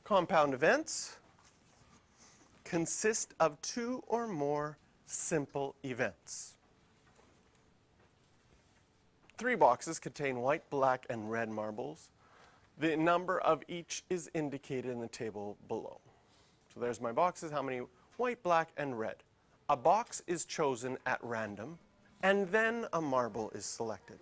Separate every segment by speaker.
Speaker 1: Compound events consist of two or more simple events. Three boxes contain white, black, and red marbles. The number of each is indicated in the table below. So there's my boxes, how many white, black, and red. A box is chosen at random, and then a marble is selected.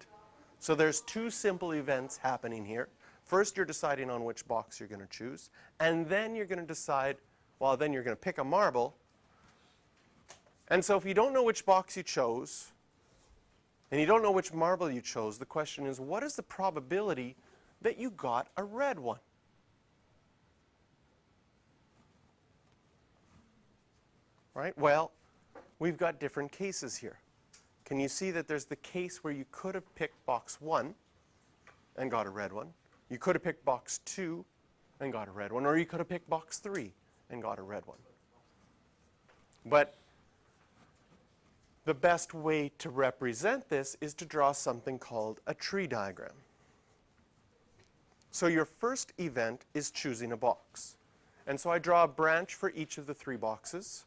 Speaker 1: So there's two simple events happening here. First, you're deciding on which box you're going to choose, and then you're going to decide, well, then you're going to pick a marble. And so if you don't know which box you chose, and you don't know which marble you chose, the question is, what is the probability that you got a red one? Right? Well, we've got different cases here. Can you see that there's the case where you could have picked box 1 and got a red one? You could have picked box 2 and got a red one, or you could have picked box 3 and got a red one. But the best way to represent this is to draw something called a tree diagram. So your first event is choosing a box. And so I draw a branch for each of the three boxes.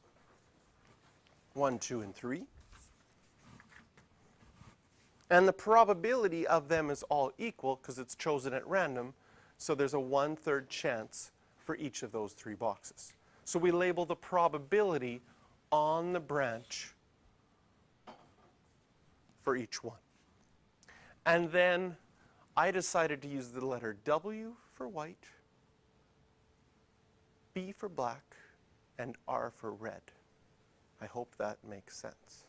Speaker 1: 1, 2, and 3. And the probability of them is all equal because it's chosen at random. So there's a 1/3 chance for each of those three boxes. So we label the probability on the branch for each one. And then I decided to use the letter W for white, B for black, and R for red. I hope that makes sense.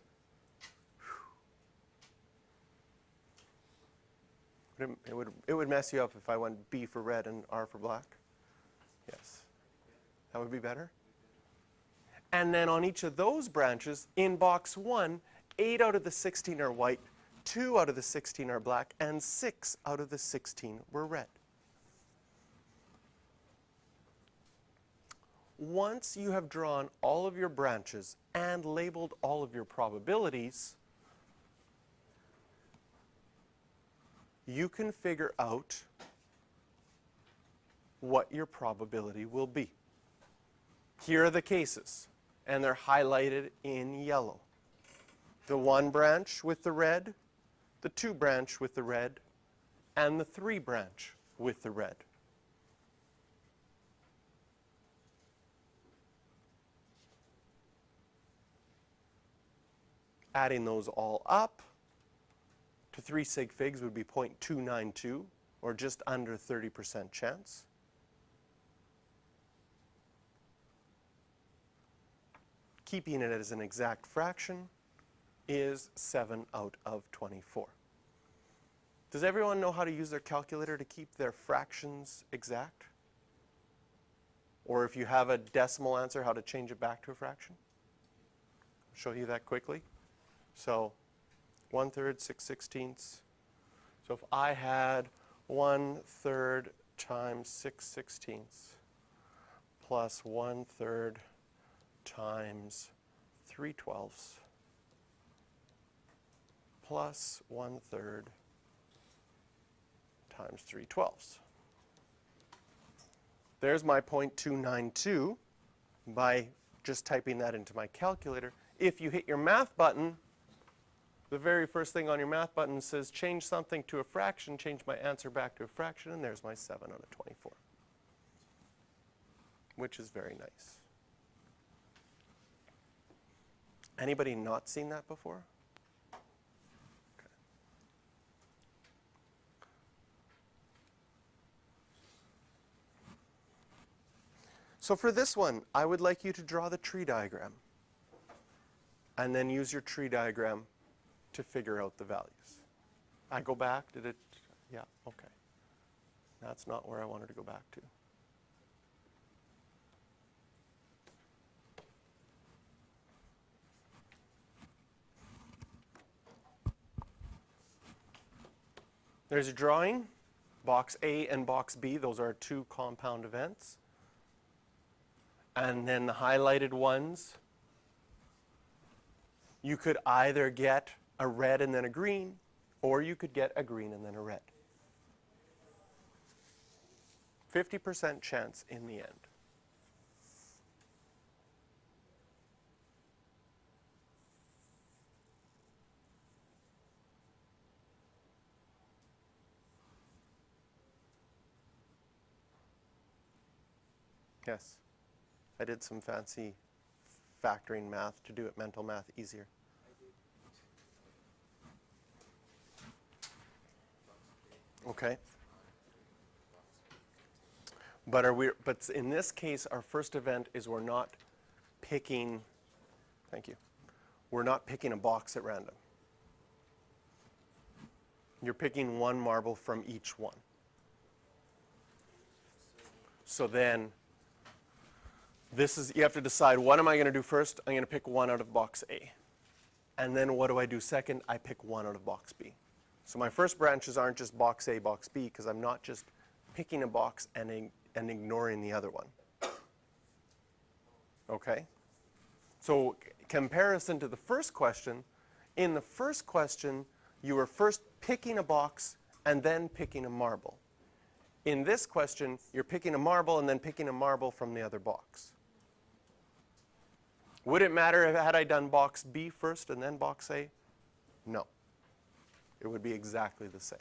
Speaker 1: It would mess you up if I went B for red and R for black. Yes. That would be better. And then on each of those branches, in box 1, 8 out of the 16 are white, 2 out of the 16 are black, and 6 out of the 16 were red. Once you have drawn all of your branches and labeled all of your probabilities, you can figure out what your probability will be. Here are the cases, and they're highlighted in yellow. The 1 branch with the red, the 2 branch with the red, and the 3 branch with the red. Adding those all up to 3 sig figs would be 0.292, or just under 30% chance. Keeping it as an exact fraction is 7 out of 24. Does everyone know how to use their calculator to keep their fractions exact? Or if you have a decimal answer, how to change it back to a fraction? I'll show you that quickly. So 1/3, 6/16. So if I had 1/3 times 6/16 plus 1/3 times 3/12 plus 1/3 times 3/12. There's my 0.292 by just typing that into my calculator. If you hit your math button, the very first thing on your math button says change something to a fraction, change my answer back to a fraction, and there's my 7 out of 24, which is very nice. Anybody not seen that before? Okay. So for this one, I would like you to draw the tree diagram and then use your tree diagram to figure out the values. I go back, did it? Yeah, okay. That's not where I wanted to go back to. There's a drawing, box A and box B. Those are 2 compound events. And then the highlighted ones, you could either get a red and then a green, or you could get a green and then a red. 50% chance in the end. Yes, I did some fancy factoring math to do it mental math easier. Okay. But in this case, our first event is we're not picking, thank you, we're not picking a box at random. You're picking one marble from each one. So then, you have to decide, what am I going to do first? I'm going to pick one out of box A. And then what do I do second? I pick one out of box B. So my first branches aren't just box A, box B, because I'm not just picking a box and ignoring the other one. Okay? So comparison to the first question, in the first question, you were first picking a box and then picking a marble. In this question, you're picking a marble and then picking a marble from the other box. Would it matter had I done box B first and then box A? No. It would be exactly the same.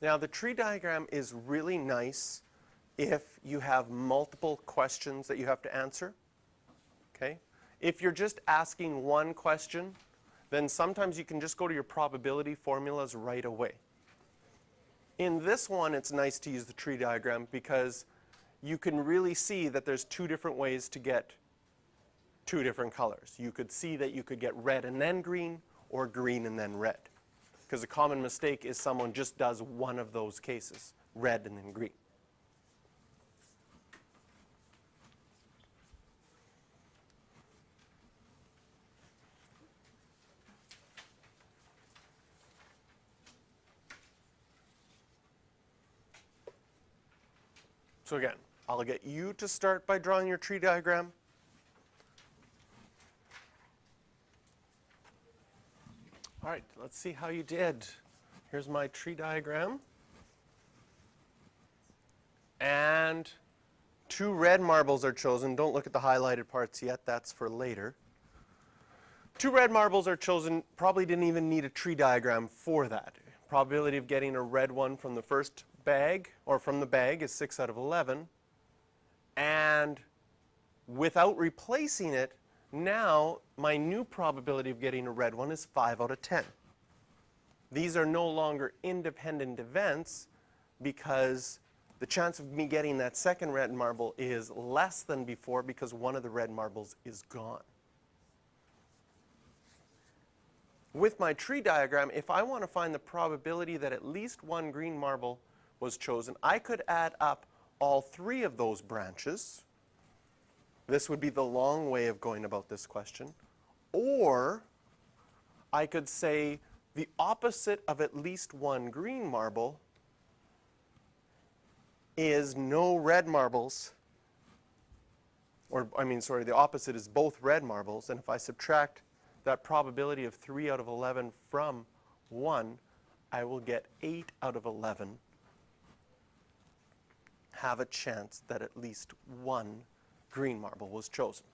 Speaker 1: Now, the tree diagram is really nice if you have multiple questions that you have to answer. Okay? If you're just asking one question, then sometimes you can just go to your probability formulas right away. In this one, it's nice to use the tree diagram because you can really see that there's two different ways to get two different colors. You could see that you could get red and then green, or green and then red. Because a common mistake is someone just does one of those cases, red and then green. So again, I'll get you to start by drawing your tree diagram. All right, let's see how you did. Here's my tree diagram. And 2 red marbles are chosen. Don't look at the highlighted parts yet. That's for later. 2 red marbles are chosen. Probably didn't even need a tree diagram for that. Probability of getting a red one from the first bag, or from the bag, is 6 out of 11. And without replacing it, now my new probability of getting a red one is 5 out of 10. These are no longer independent events because the chance of me getting that second red marble is less than before because one of the red marbles is gone. With my tree diagram, if I want to find the probability that at least one green marble was chosen, I could add up all 3 of those branches. This would be the long way of going about this question. Or I could say the opposite of at least one green marble is no red marbles. Or, the opposite is both red marbles. And if I subtract that probability of 3 out of 11 from 1, I will get 8 out of 11 have a chance that at least one green marble was chosen.